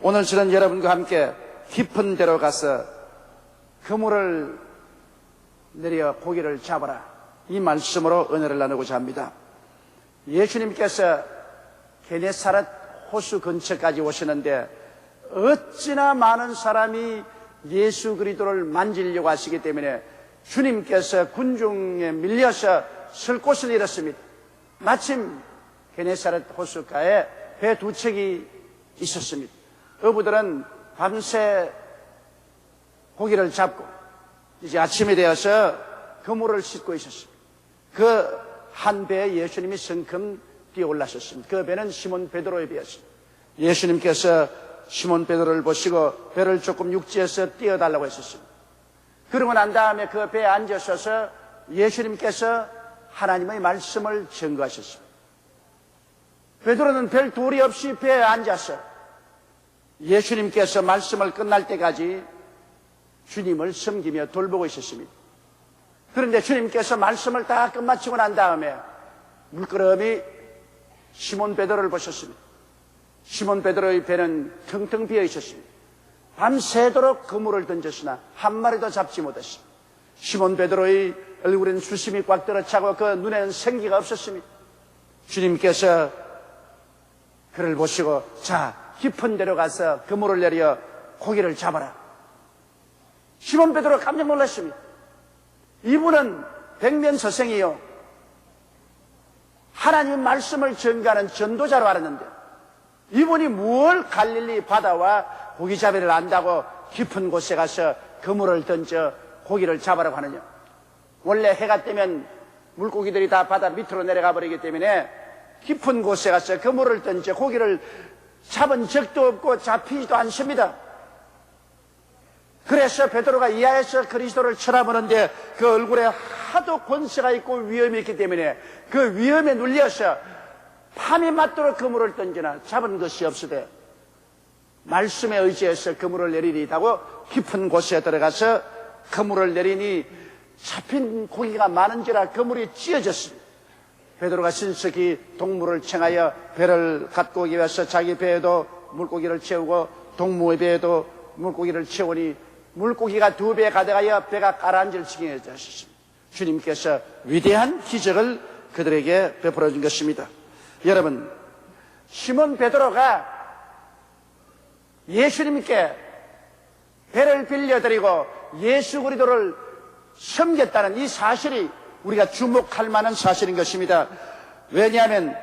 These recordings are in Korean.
오늘 저는 여러분과 함께 깊은 데로 가서 그물을 내려 고기를 잡아라, 이 말씀으로 은혜를 나누고자 합니다. 예수님께서 게네사렛 호수 근처까지 오시는데 어찌나 많은 사람이 예수 그리스도를 만지려고 하시기 때문에 주님께서 군중에 밀려서 설 곳을 잃었습니다. 마침 게네사렛 호숫가에 배 두 척이 있었습니다. 어부들은 밤새 고기를 잡고 이제 아침이 되어서 그물을 싣고 있었습니다. 그 한 배에 예수님이 성큼 뛰어 올라섰습니다. 그 배는 시몬 베드로의 배였습니다. 예수님께서 시몬 베드로를 보시고 배를 조금 육지에서 띄워달라고 했었습니다. 그러고 난 다음에 그 배에 앉으셔서 예수님께서 하나님의 말씀을 증거하셨습니다. 베드로는 별 도리 없이 배에 앉아서 예수님께서 말씀을 끝날 때까지 주님을 섬기며 돌보고 있었습니다. 그런데 주님께서 말씀을 다 끝마치고 난 다음에 물끄러미 시몬 베드로를 보셨습니다. 시몬 베드로의 배는 텅텅 비어 있었습니다. 밤새도록 그물을 던졌으나 한 마리도 잡지 못했습니다. 시몬 베드로의 얼굴엔 수심이 꽉 들어차고 그 눈에는 생기가 없었습니다. 주님께서 그를 보시고 자, 깊은 데로 가서 그물을 내려 고기를 잡아라. 시몬 베드로 깜짝 놀랐습니다. 이분은 백면서생이요, 하나님의 말씀을 전가하는 전도자로 알았는데 이분이 뭘 갈릴리 바다와 고기잡이를 안다고 깊은 곳에 가서 그물을 던져 고기를 잡으라고 하느냐. 원래 해가 뜨면 물고기들이 다 바다 밑으로 내려가 버리기 때문에 깊은 곳에 가서 그물을 던져 고기를 잡은 적도 없고 잡히지도 않습니다. 그래서 베드로가 이하에서 그리스도를 쳐다보는데 그 얼굴에 하도 권세가 있고 위험이 있기 때문에 그 위험에 눌려서 밤이 맞도록 그물을 던지나 잡은 것이 없으되 말씀에 의지해서 그물을 내리리다고 깊은 곳에 들어가서 그물을 내리니 잡힌 고기가 많은지라 그물이 찢어졌습니다. 베드로가 신속히 동무를 청하여 배를 갖고 오기 위해서 자기 배에도 물고기를 채우고 동무의 배에도 물고기를 채우니 물고기가 두 배에 가득하여 배가 가라앉을 지경에 이르렀습니다. 주님께서 위대한 기적을 그들에게 베풀어 준 것입니다. 여러분, 시몬 베드로가 예수님께 배를 빌려드리고 예수 그리스도를 섬겼다는 이 사실이 우리가 주목할 만한 사실인 것입니다. 왜냐하면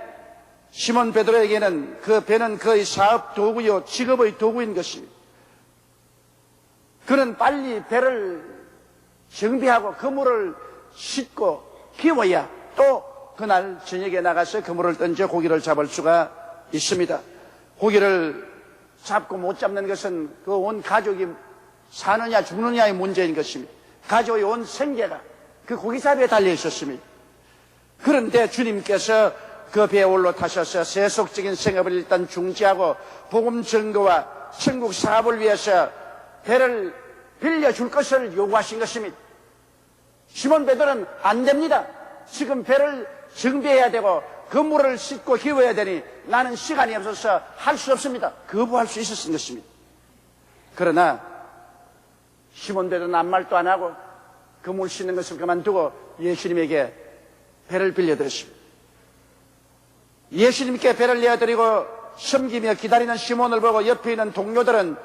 시몬 베드로에게는 그 배는 그의 사업 도구요, 직업의 도구인 것입니다. 그는 빨리 배를 정비하고 그물을 싣고 키워야 또 그날 저녁에 나가서 그물을 던져 고기를 잡을 수가 있습니다. 고기를 잡고 못 잡는 것은 그 온 가족이 사느냐 죽느냐의 문제인 것입니다. 가족의 온 생계가 그 고기잡이에 달려 있었습니다. 그런데 주님께서 그 배에 올라타셔서 세속적인 생업을 일단 중지하고 복음 증거와 천국 사업을 위해서 배를 빌려줄 것을 요구하신 것입니다. 시몬 베드로는 안 됩니다. 지금 배를 정비해야 되고 그물을 싣고 키워야 되니 나는 시간이 없어서 할 수 없습니다. 거부할 수 있었던 것입니다. 그러나 시몬 베드로는 아무 말도 안 하고 그물 싣는 것을 그만두고 예수님에게 배를 빌려드렸습니다. 예수님께 배를 내어드리고 섬기며 기다리는 시몬을 보고 옆에 있는 동료들은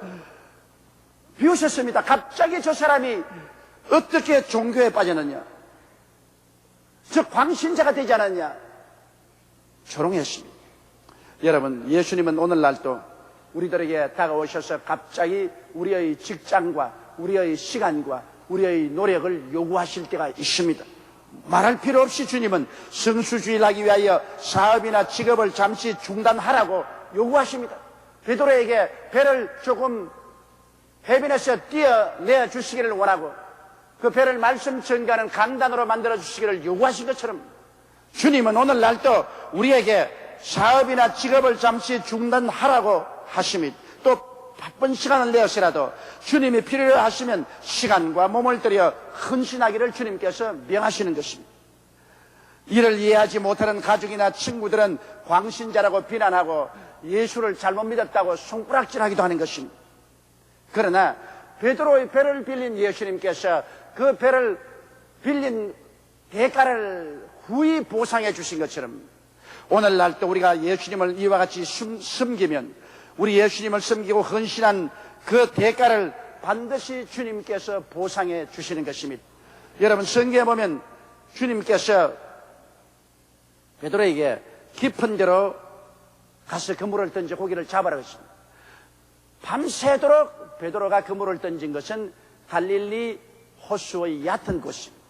비웃었습니다. 갑자기 저 사람이 어떻게 종교에 빠졌느냐, 저 광신자가 되지 않았냐, 조롱했습니다. 여러분, 예수님은 오늘날도 우리들에게 다가오셔서 갑자기 우리의 직장과 우리의 시간과 우리의 노력을 요구하실 때가 있습니다. 말할 필요 없이 주님은 성수주의를 하기 위하여 사업이나 직업을 잠시 중단하라고 요구하십니다. 베드로에게 배를 조금 해변에서 띄어내 주시기를 원하고 그 배를 말씀 전가하는 강단으로 만들어 주시기를 요구하신 것처럼 주님은 오늘날도 우리에게 사업이나 직업을 잠시 중단하라고 하십니다. 또 바쁜 시간을 내어서라도 주님이 필요로 하시면 시간과 몸을 들여 헌신하기를 주님께서 명하시는 것입니다. 이를 이해하지 못하는 가족이나 친구들은 광신자라고 비난하고 예수를 잘못 믿었다고 손가락질하기도 하는 것입니다. 그러나 베드로의 배를 빌린 예수님께서 그 배를 빌린 대가를 후히 보상해 주신 것처럼 오늘날도 우리가 예수님을 이와 같이 섬기면 우리 예수님을 섬기고 헌신한 그 대가를 반드시 주님께서 보상해 주시는 것입니다. 여러분, 성경에 보면 주님께서 베드로에게 깊은 데로 가서 그물을 던져 고기를 잡아라 했습니다. 밤새도록 베드로가 그물을 던진 것은 갈릴리 호수의 얕은 곳입니다.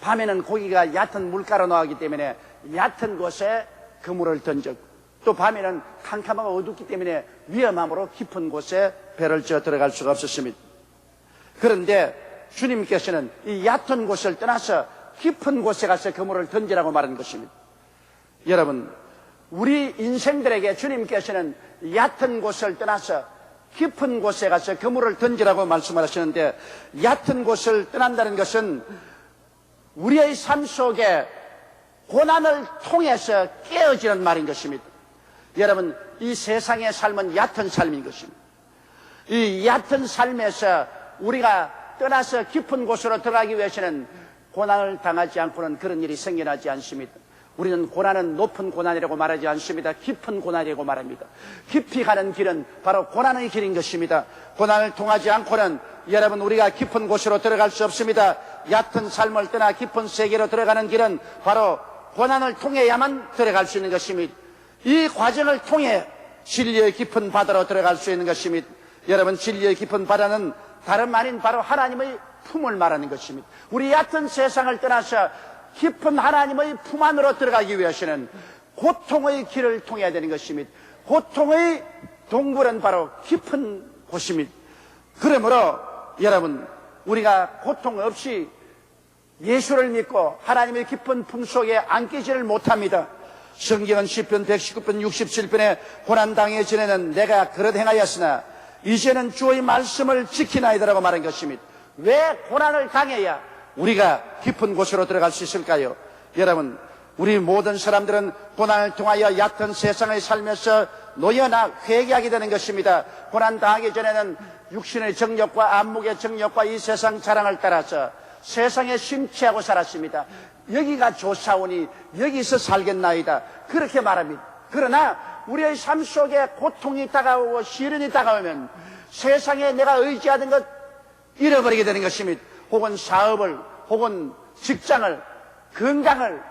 밤에는 고기가 얕은 물가로 나오기 때문에 얕은 곳에 그물을 던졌고, 또 밤에는 캄캄하고 어둡기 때문에 위험함으로 깊은 곳에 배를 저 들어갈 수가 없었습니다. 그런데 주님께서는 이 얕은 곳을 떠나서 깊은 곳에 가서 그물을 던지라고 말한 것입니다. 여러분, 우리 인생들에게 주님께서는 얕은 곳을 떠나서 깊은 곳에 가서 그물을 던지라고 말씀하시는데, 얕은 곳을 떠난다는 것은 우리의 삶 속에 고난을 통해서 깨어지는 말인 것입니다. 여러분, 이 세상의 삶은 얕은 삶인 것입니다. 이 얕은 삶에서 우리가 떠나서 깊은 곳으로 들어가기 위해서는 고난을 당하지 않고는 그런 일이 생겨나지 않습니다. 우리는 고난은 높은 고난이라고 말하지 않습니다. 깊은 고난이라고 말합니다. 깊이 가는 길은 바로 고난의 길인 것입니다. 고난을 통하지 않고는 여러분, 우리가 깊은 곳으로 들어갈 수 없습니다. 얕은 삶을 떠나 깊은 세계로 들어가는 길은 바로 고난을 통해야만 들어갈 수 있는 것입니다. 이 과정을 통해 진리의 깊은 바다로 들어갈 수 있는 것입니다. 여러분, 진리의 깊은 바다는 다름 아닌 바로 하나님의 품을 말하는 것입니다. 우리 얕은 세상을 떠나서 깊은 하나님의 품 안으로 들어가기 위해서는 고통의 길을 통해야 되는 것입니다. 고통의 동굴은 바로 깊은 곳입니다. 그러므로 여러분, 우리가 고통 없이 예수를 믿고 하나님의 깊은 품 속에 안기지를 못합니다. 성경은 시편 119편 67편에 고난당해 전에는 내가 그릇 행하였으나 이제는 주의 말씀을 지키나이다라고 말한 것입니다. 왜 고난을 당해야 우리가 깊은 곳으로 들어갈 수 있을까요? 여러분, 우리 모든 사람들은 고난을 통하여 얕은 세상의 삶에서 놓여나 회개하게 되는 것입니다. 고난 당하기 전에는 육신의 정욕과 안목의 정욕과 이 세상 자랑을 따라서 세상에 심취하고 살았습니다. 여기가 좋사오니 여기서 살겠나이다, 그렇게 말합니다. 그러나 우리의 삶 속에 고통이 다가오고 시련이 다가오면 세상에 내가 의지하던 것 잃어버리게 되는 것입니다. 혹은 사업을, 혹은 직장을, 건강을,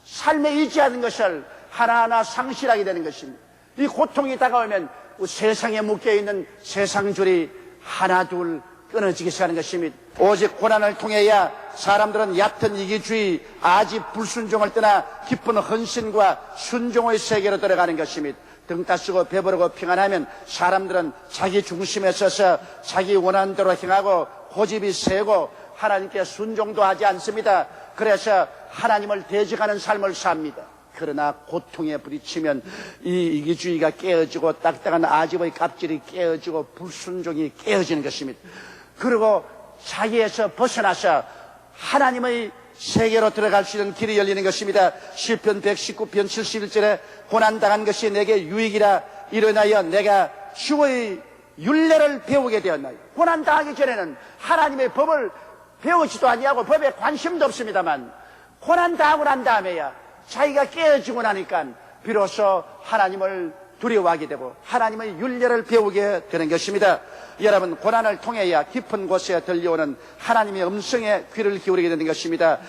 삶에 의지하는 것을 하나하나 상실하게 되는 것입니다. 이 고통이 다가오면 세상에 묶여있는 세상줄이 하나둘 끊어지기 시작하는 것입니다. 오직 고난을 통해야 사람들은 얕은 이기주의, 아집 불순종을 떠나 깊은 헌신과 순종의 세계로 들어가는 것입니다. 등 따쓰고 배부르고 평안하면 사람들은 자기 중심에 서서 자기 원하는 대로 행하고 고집이 세고 하나님께 순종도 하지 않습니다. 그래서 하나님을 대적하는 삶을 삽니다. 그러나 고통에 부딪히면 이 이기주의가 깨어지고 딱딱한 아집의 껍질이 깨어지고 불순종이 깨어지는 것입니다. 그리고 자기에서 벗어나서 하나님의 세계로 들어갈 수 있는 길이 열리는 것입니다. 시편 119편 71절에 고난당한 것이 내게 유익이라 일어나여 내가 주의 율례를 배우게 되었나요. 고난당하기 전에는 하나님의 법을 배우지도 아니하고 법에 관심도 없습니다만 고난당하고 난 다음에야 자기가 깨어지고 나니까 비로소 하나님을 두려워하게 되고 하나님의 율례를 배우게 되는 것입니다. 여러분, 고난을 통해야 깊은 곳에 들려오는 하나님의 음성에 귀를 기울이게 되는 것입니다.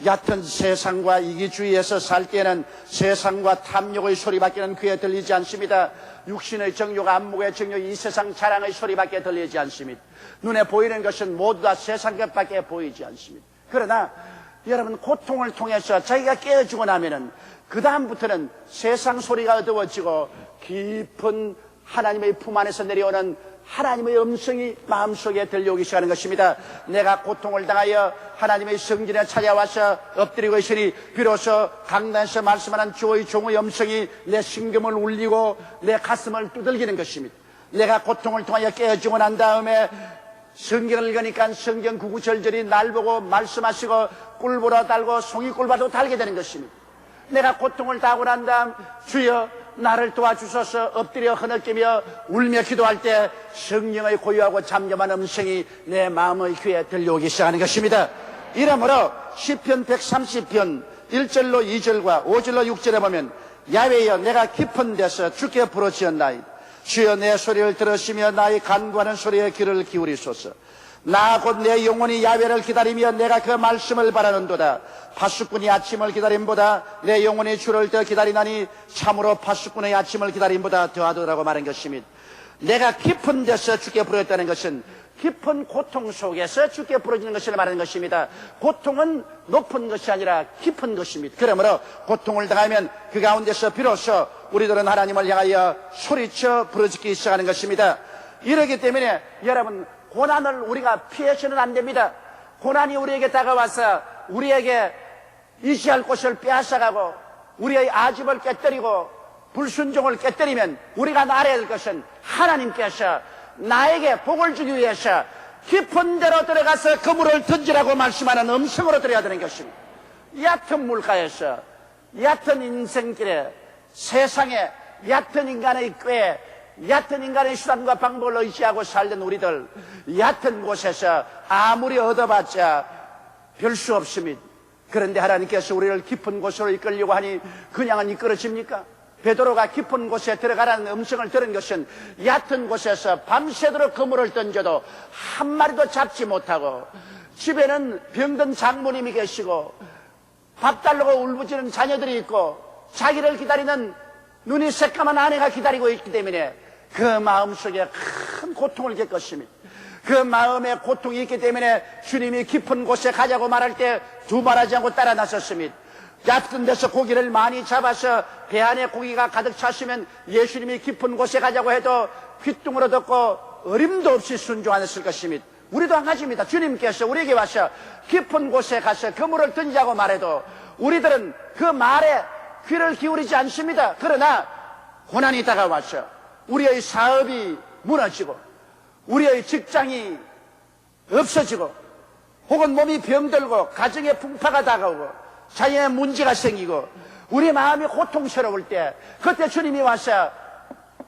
얕은 세상과 이기주의에서 살 때는 세상과 탐욕의 소리밖에는 귀에 들리지 않습니다. 육신의 정욕, 안목의 정욕, 이 세상 자랑의 소리밖에 들리지 않습니다. 눈에 보이는 것은 모두 다 세상 것밖에 보이지 않습니다. 그러나 여러분, 고통을 통해서 자기가 깨어지고 나면은 그 다음부터는 세상 소리가 어두워지고 깊은 하나님의 품 안에서 내려오는 하나님의 음성이 마음속에 들려오기 시작하는 것입니다. 내가 고통을 당하여 하나님의 성전에 찾아와서 엎드리고 있으니 비로소 강단에서 말씀하는 주의 종의 음성이 내 심금을 울리고 내 가슴을 두들기는 것입니다. 내가 고통을 통하여 깨어지고 난 다음에 성경을 읽으니까 성경 구구절절이 날 보고 말씀하시고 꿀보라 달고 송이꿀보라도 달게 되는 것입니다. 내가 고통을 당하고 난 다음 주여 나를 도와주소서 엎드려 흐느끼며 울며 기도할 때 성령의 고요하고 잠잠한 음성이 내 마음의 귀에 들려오기 시작하는 것입니다. 이러므로 시편 130편 1절로 2절과 5절로 6절에 보면 야훼여 내가 깊은 데서 주께 부르짖었나이다. 주여 내 소리를 들으시며 나의 간구하는 소리에 귀를 기울이소서. 나 곧 내 영혼이 야훼를 기다리며 내가 그 말씀을 바라는도다. 파수꾼이 아침을 기다림보다 내 영혼이 주를 더 기다리나니 참으로 파수꾼의 아침을 기다림보다 더하더라고 말한 것입니다. 내가 깊은 데서 주께 부르짖었다는 것은 깊은 고통 속에서 주께 부르짖는 것을 말하는 것입니다. 고통은 높은 것이 아니라 깊은 것입니다. 그러므로 고통을 당하면 그 가운데서 비로소 우리들은 하나님을 향하여 소리쳐 부르짖기 시작하는 것입니다. 이러기 때문에 여러분, 고난을 우리가 피해서는 안 됩니다. 고난이 우리에게 다가와서 우리에게 의지할 곳을 빼앗아가고 우리의 아집을 깨뜨리고 불순종을 깨뜨리면 우리가 알아야 될 것은 하나님께서 나에게 복을 주기 위해서 깊은 데로 들어가서 그물을 던지라고 말씀하는 음성으로 들어야 되는 것입니다. 얕은 물가에서, 얕은 인생길에, 세상에, 얕은 인간의 꾀에, 얕은 인간의 수단과 방법을 의지하고 살던 우리들, 얕은 곳에서 아무리 얻어봤자 별 수 없습니다. 그런데 하나님께서 우리를 깊은 곳으로 이끌려고 하니 그냥은 이끌어집니까? 베드로가 깊은 곳에 들어가라는 음성을 들은 것은 얕은 곳에서 밤새도록 그물을 던져도 한 마리도 잡지 못하고 집에는 병든 장모님이 계시고 밥 달라고 울부짖는 자녀들이 있고 자기를 기다리는 눈이 새까만 아내가 기다리고 있기 때문에 그 마음속에 큰 고통을 겪었습니다. 그 마음에 고통이 있기 때문에 주님이 깊은 곳에 가자고 말할 때 두말하지 않고 따라 나섰습니다. 얕은 데서 고기를 많이 잡아서 배 안에 고기가 가득 찼으면 예수님이 깊은 곳에 가자고 해도 귓등으로 듣고 어림도 없이 순종하였을 것입니다. 우리도 한 가지입니다. 주님께서 우리에게 와서 깊은 곳에 가서 그물을 던지자고 말해도 우리들은 그 말에 귀를 기울이지 않습니다. 그러나 고난이 다가와서 우리의 사업이 무너지고 우리의 직장이 없어지고 혹은 몸이 병들고 가정에 풍파가 다가오고 자녀의 문제가 생기고 우리 마음이 고통스러울 때 그때 주님이 와서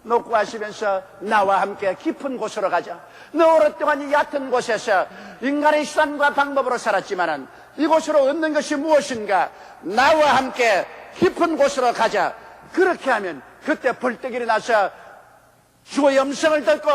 놓고 하시면서 나와 함께 깊은 곳으로 가자. 너 오랫동안 이 얕은 곳에서 인간의 수단과 방법으로 살았지만은 이곳으로 얻는 것이 무엇인가? 나와 함께 깊은 곳으로 가자. 그렇게 하면 그때 벌떡 일어나서 주의 음성을 듣고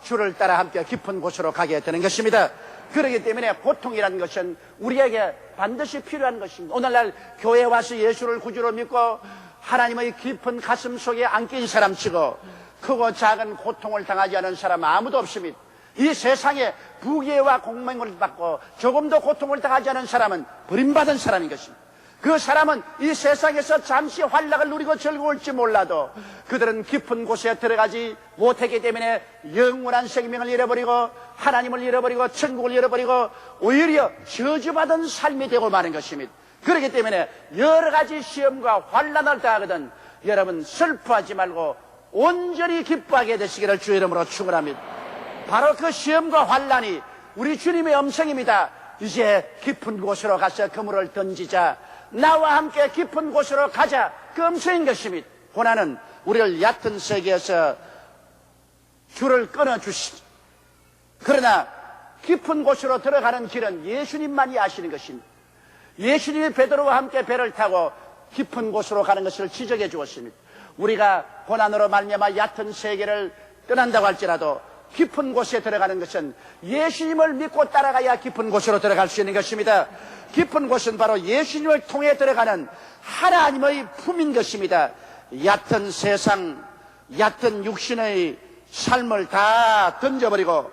주를 따라 함께 깊은 곳으로 가게 되는 것입니다. 그렇기 때문에 고통이라는 것은 우리에게 반드시 필요한 것입니다. 오늘날 교회에 와서 예수를 구주로 믿고 하나님의 깊은 가슴 속에 안긴 사람치고 크고 작은 고통을 당하지 않은 사람 아무도 없습니다. 이 세상에 부귀와 공명을 받고 조금도 고통을 당하지 않은 사람은 버림받은 사람인 것입니다. 그 사람은 이 세상에서 잠시 환락을 누리고 즐거울지 몰라도 그들은 깊은 곳에 들어가지 못하기 때문에 영원한 생명을 잃어버리고 하나님을 잃어버리고 천국을 잃어버리고 오히려 저주받은 삶이 되고 마는 것입니다. 그렇기 때문에 여러 가지 시험과 환난을 당하거든 여러분 슬퍼하지 말고 온전히 기뻐하게 되시기를 주의 이름으로 축원합니다. 바로 그 시험과 환난이 우리 주님의 음성입니다. 이제 깊은 곳으로 가서 그물을 던지자. 나와 함께 깊은 곳으로 가자. 그 음성인 것입니다. 고난은 우리를 얕은 세계에서 줄을 끊어주시죠. 그러나 깊은 곳으로 들어가는 길은 예수님만이 아시는 것입니다. 예수님이 베드로와 함께 배를 타고 깊은 곳으로 가는 것을 지적해 주었습니다. 우리가 고난으로 말미암아 얕은 세계를 떠난다고 할지라도 깊은 곳에 들어가는 것은 예수님을 믿고 따라가야 깊은 곳으로 들어갈 수 있는 것입니다. 깊은 곳은 바로 예수님을 통해 들어가는 하나님의 품인 것입니다. 얕은 세상, 얕은 육신의 삶을 다 던져버리고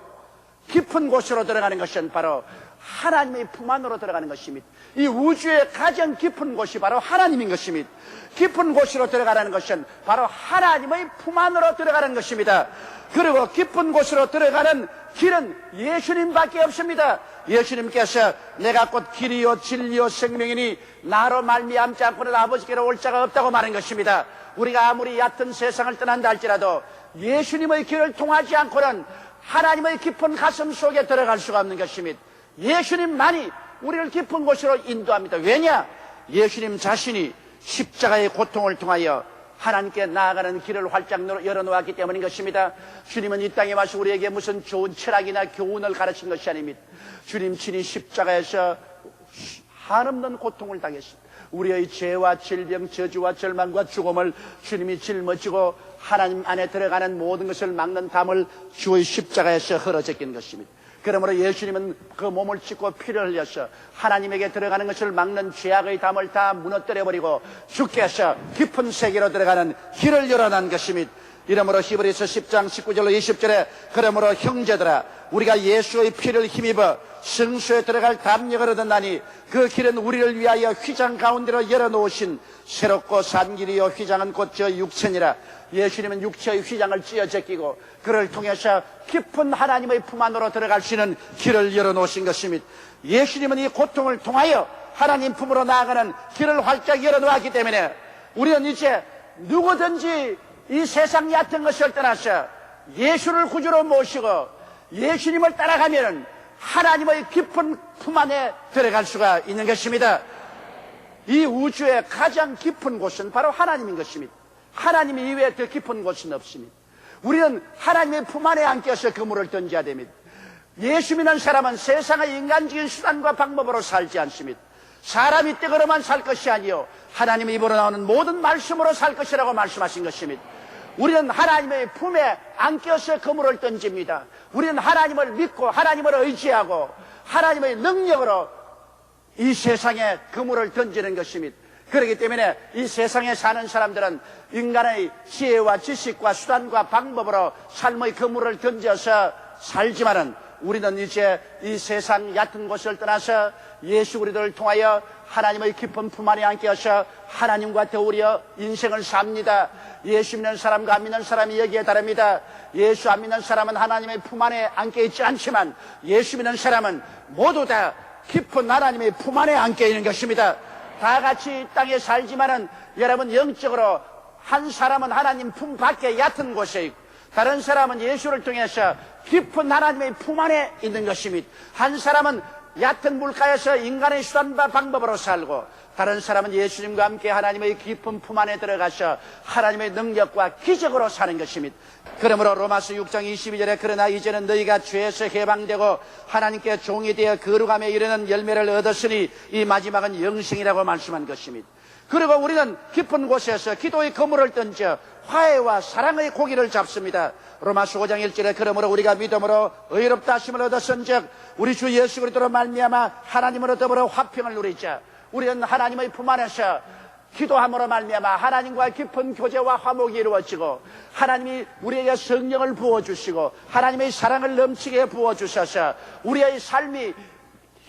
깊은 곳으로 들어가는 것은 바로 하나님의 품 안으로 들어가는 것입니다. 이 우주의 가장 깊은 곳이 바로 하나님인 것입니다. 깊은 곳으로 들어가는 것은 바로 하나님의 품 안으로 들어가는 것입니다. 그리고 깊은 곳으로 들어가는 길은 예수님밖에 없습니다. 예수님께서 내가 곧 길이요 진리요 생명이니 나로 말미암지 않고는 아버지께로 올 자가 없다고 말한 것입니다. 우리가 아무리 얕은 세상을 떠난다 할지라도 예수님의 길을 통하지 않고는 하나님의 깊은 가슴 속에 들어갈 수가 없는 것입니다. 예수님만이 우리를 깊은 곳으로 인도합니다. 왜냐? 예수님 자신이 십자가의 고통을 통하여 하나님께 나아가는 길을 활짝 열어놓았기 때문인 것입니다. 주님은 이 땅에 와서 우리에게 무슨 좋은 철학이나 교훈을 가르친 것이 아닙니다. 주님 친히 십자가에서 한없는 고통을 당했습니다. 우리의 죄와 질병, 저주와 절망과 죽음을 주님이 짊어지고 하나님 안에 들어가는 모든 것을 막는 담을 주의 십자가에서 흘러제낀 것입니다. 그러므로 예수님은 그 몸을 찢고 피를 흘려서 하나님에게 들어가는 것을 막는 죄악의 담을 다 무너뜨려버리고 주께서 깊은 세계로 들어가는 길을 열어난 것입니다. 이러므로 히브리서 10장 19절로 20절에 그러므로 형제들아 우리가 예수의 피를 힘입어 성소에 들어갈 담력을 얻었나니 그 길은 우리를 위하여 휘장 가운데로 열어놓으신 새롭고 산 길이요 휘장은 곧 저 육체니라. 예수님은 육체의 휘장을 찢어 제끼고 그를 통해서 깊은 하나님의 품 안으로 들어갈 수 있는 길을 열어놓으신 것입니다. 예수님은 이 고통을 통하여 하나님 품으로 나아가는 길을 활짝 열어놓았기 때문에 우리는 이제 누구든지 이 세상 얕은 것을 떠나서 예수를 구주로 모시고 예수님을 따라가면 하나님의 깊은 품 안에 들어갈 수가 있는 것입니다. 이 우주의 가장 깊은 곳은 바로 하나님인 것입니다. 하나님 이외에 더 깊은 곳은 없습니다. 우리는 하나님의 품 안에 안겨서 그물을 던져야 됩니다. 예수 믿는 사람은 세상의 인간적인 수단과 방법으로 살지 않습니다. 사람이 뜻으로만 살 것이 아니요 하나님의 입으로 나오는 모든 말씀으로 살 것이라고 말씀하신 것입니다. 우리는 하나님의 품에 안겨서 그물을 던집니다. 우리는 하나님을 믿고 하나님을 의지하고 하나님의 능력으로 이 세상에 그물을 던지는 것입니다. 그렇기 때문에 이 세상에 사는 사람들은 인간의 지혜와 지식과 수단과 방법으로 삶의 그물을 던져서 살지만은 우리는 이제 이 세상 얕은 곳을 떠나서 예수 그리스도를 통하여 하나님의 깊은 품 안에 안겨서 하나님과 더불어 인생을 삽니다. 예수 믿는 사람과 안 믿는 사람이 여기에 다릅니다. 예수 안 믿는 사람은 하나님의 품 안에 안겨 있지 않지만 예수 믿는 사람은 모두 다 깊은 하나님의 품 안에 안겨 있는 것입니다. 다 같이 이 땅에 살지만은 여러분 영적으로 한 사람은 하나님 품 밖에 얕은 곳에 있고 다른 사람은 예수를 통해서 깊은 하나님의 품 안에 있는 것입니다. 한 사람은 얕은 물가에서 인간의 수단과 방법으로 살고 다른 사람은 예수님과 함께 하나님의 깊은 품 안에 들어가서 하나님의 능력과 기적으로 사는 것입니다. 그러므로 로마서 6장 22절에 그러나 이제는 너희가 죄에서 해방되고 하나님께 종이 되어 거룩함에 이르는 열매를 얻었으니 이 마지막은 영생이라고 말씀한 것입니다. 그리고 우리는 깊은 곳에서 기도의 그물을 던져 화해와 사랑의 고기를 잡습니다. 로마서 5장 1절에 그러므로 우리가 믿음으로 의롭다 하심을 얻었은즉 우리 주 예수 그리스도로 말미암아 하나님으로 더불어 화평을 누리자. 우리는 하나님의 품 안에서 기도함으로 말미암아 하나님과 깊은 교제와 화목이 이루어지고 하나님이 우리에게 성령을 부어주시고 하나님의 사랑을 넘치게 부어주셔서 우리의 삶이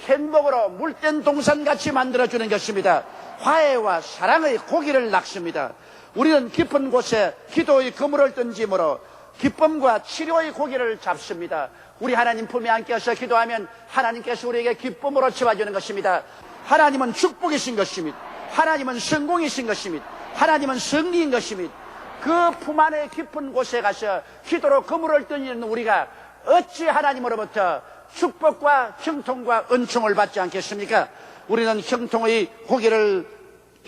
행복으로 물된 동산같이 만들어주는 것입니다. 화해와 사랑의 고기를 낚습니다. 우리는 깊은 곳에 기도의 그물을 던짐으로 기쁨과 치료의 고기를 잡습니다. 우리 하나님 품에 안겨서 기도하면 하나님께서 우리에게 기쁨으로 채워주는 것입니다. 하나님은 축복이신 것입니다. 하나님은 성공이신 것입니다. 하나님은 승리인 것입니다. 그 품 안에 깊은 곳에 가서 기도로 그물을 던지는 우리가 어찌 하나님으로부터 축복과 형통과 은총을 받지 않겠습니까? 우리는 형통의 고기를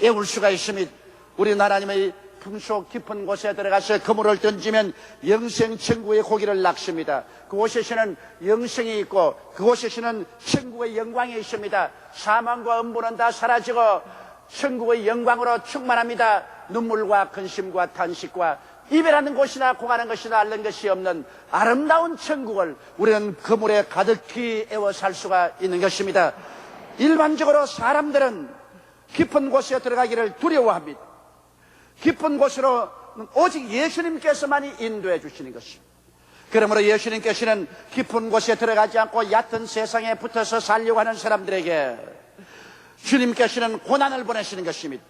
애울 수가 있습니다. 우리는 하나님의 품속 깊은 곳에 들어가서 그물을 던지면 영생 천국의 고기를 낚습니다. 그곳에서는 영생이 있고 그곳에서는 천국의 영광이 있습니다. 사망과 음부는 다 사라지고 천국의 영광으로 충만합니다. 눈물과 근심과 탄식과 이별하는 곳이나 고가는 것이나 앓는 것이 없는 아름다운 천국을 우리는 그물에 가득히 애워 살 수가 있는 것입니다. 일반적으로 사람들은 깊은 곳에 들어가기를 두려워합니다. 깊은 곳으로 오직 예수님께서만이 인도해 주시는 것입니다. 그러므로 예수님께서는 깊은 곳에 들어가지 않고 얕은 세상에 붙어서 살려고 하는 사람들에게 주님께서는 고난을 보내시는 것입니다.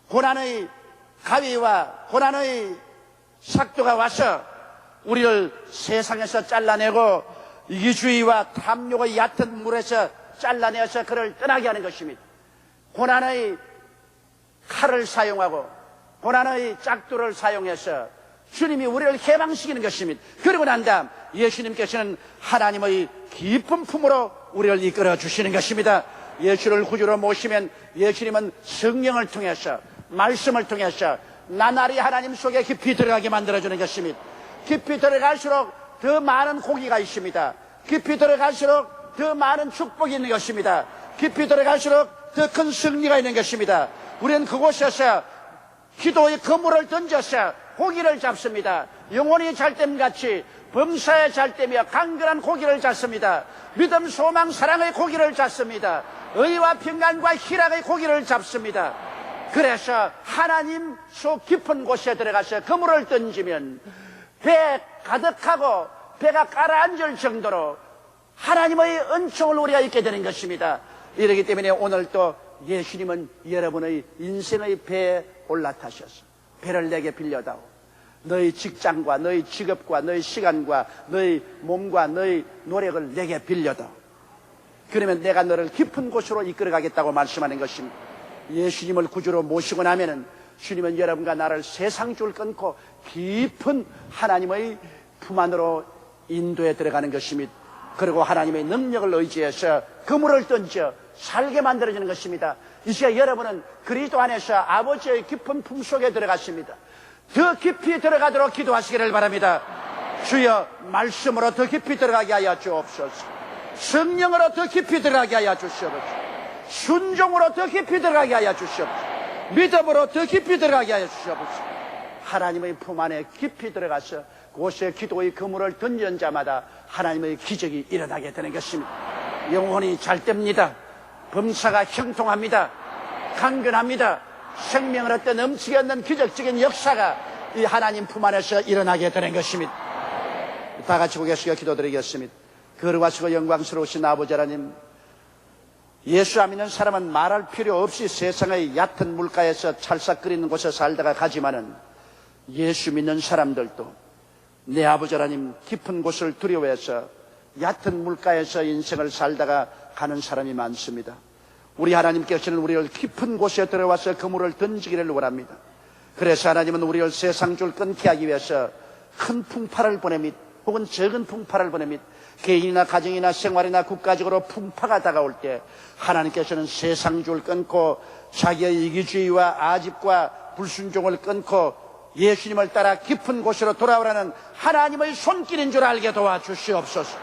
고난의 가위와 고난의 삭도가 와서 우리를 세상에서 잘라내고 이기주의와 탐욕의 얕은 물에서 잘라내어서 그를 떠나게 하는 것입니다. 고난의 칼을 사용하고 고난의 짝두를 사용해서 주님이 우리를 해방시키는 것입니다. 그리고 난 다음 예수님께서는 하나님의 깊은 품으로 우리를 이끌어 주시는 것입니다. 예수를 구주로 모시면 예수님은 성령을 통해서 말씀을 통해서 나날이 하나님 속에 깊이 들어가게 만들어주는 것입니다. 깊이 들어갈수록 더 많은 고기가 있습니다. 깊이 들어갈수록 더 많은 축복이 있는 것입니다. 깊이 들어갈수록 더 큰 승리가 있는 것입니다. 우리는 그곳에서 기도의 그물을 던져서 고기를 잡습니다. 영혼이 잘됨같이 범사의 잘됨이여 강건한 고기를 잡습니다. 믿음, 소망, 사랑의 고기를 잡습니다. 의와 평안과 희락의 고기를 잡습니다. 그래서 하나님 속 깊은 곳에 들어가서 그물을 던지면 배 가득하고 배가 가라앉을 정도로 하나님의 은총을 우리가 잊게 되는 것입니다. 이러기 때문에 오늘 또 예수님은 여러분의 인생의 배에 올라타셔서 배를 내게 빌려다오. 너희 직장과 너희 직업과 너희 시간과 너희 몸과 너희 노력을 내게 빌려다오. 그러면 내가 너를 깊은 곳으로 이끌어가겠다고 말씀하는 것입니다. 예수님을 구주로 모시고 나면은 주님은 여러분과 나를 세상줄 끊고 깊은 하나님의 품 안으로 인도에 들어가는 것입니다. 그리고 하나님의 능력을 의지해서 그물을 던져 살게 만들어지는 것입니다. 이 시간 여러분은 그리스도 안에서 아버지의 깊은 품 속에 들어갔습니다. 더 깊이 들어가도록 기도하시기를 바랍니다. 주여, 말씀으로 더 깊이 들어가게 하여 주옵소서. 성령으로 더 깊이 들어가게 하여 주시옵소서. 순종으로 더 깊이 들어가게 하여 주시옵소서. 믿음으로 더 깊이 들어가게 하여 주시옵소서. 하나님의 품 안에 깊이 들어가서 그곳에 기도의 그물을 던진 자마다 하나님의 기적이 일어나게 되는 것입니다. 영혼이 잘됩니다. 범사가 형통합니다. 강건합니다. 생명을 얻던 넘치게 얻는 기적적인 역사가 이 하나님 품 안에서 일어나게 되는 것입니다. 다 같이 고개숙여 기도드리겠습니다. 거룩하시고 영광스러우신 아버지 하나님, 예수 안 믿는 사람은 말할 필요 없이 세상의 얕은 물가에서 찰싹거리는 곳에 살다가 가지만은 예수 믿는 사람들도 내 아버지 하나님 깊은 곳을 두려워해서 얕은 물가에서 인생을 살다가 가는 사람이 많습니다. 우리 하나님께서는 우리를 깊은 곳에 들어와서 그물을 던지기를 원합니다. 그래서 하나님은 우리를 세상줄 끊게 하기 위해서 큰 풍파를 보냅니다. 혹은 적은 풍파를 보냅니다. 개인이나 가정이나 생활이나 국가적으로 풍파가 다가올 때 하나님께서는 세상줄 끊고 자기의 이기주의와 아집과 불순종을 끊고 예수님을 따라 깊은 곳으로 돌아오라는 하나님의 손길인 줄 알게 도와주시옵소서.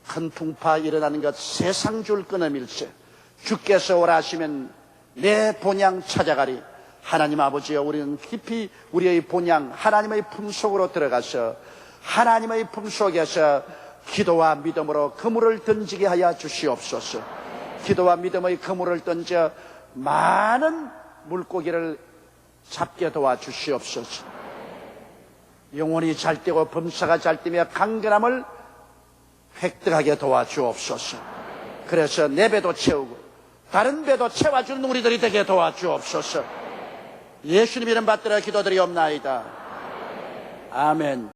큰 풍파 일어나는 것 세상줄 끊음일세. 주께서 오라 하시면 내 본향 찾아가리. 하나님 아버지여, 우리는 깊이 우리의 본향 하나님의 품속으로 들어가서 하나님의 품속에서 기도와 믿음으로 그물을 던지게 하여 주시옵소서. 기도와 믿음의 그물을 던져 많은 물고기를 잡게 도와주시옵소서. 영혼이 잘되고 범사가 잘되며 강건함을 획득하게 도와주옵소서. 그래서 내 배도 채우고 다른 배도 채워주는 우리들이 되게 도와주옵소서. 예수님 이름 받들어 기도드리옵나이다. 아멘.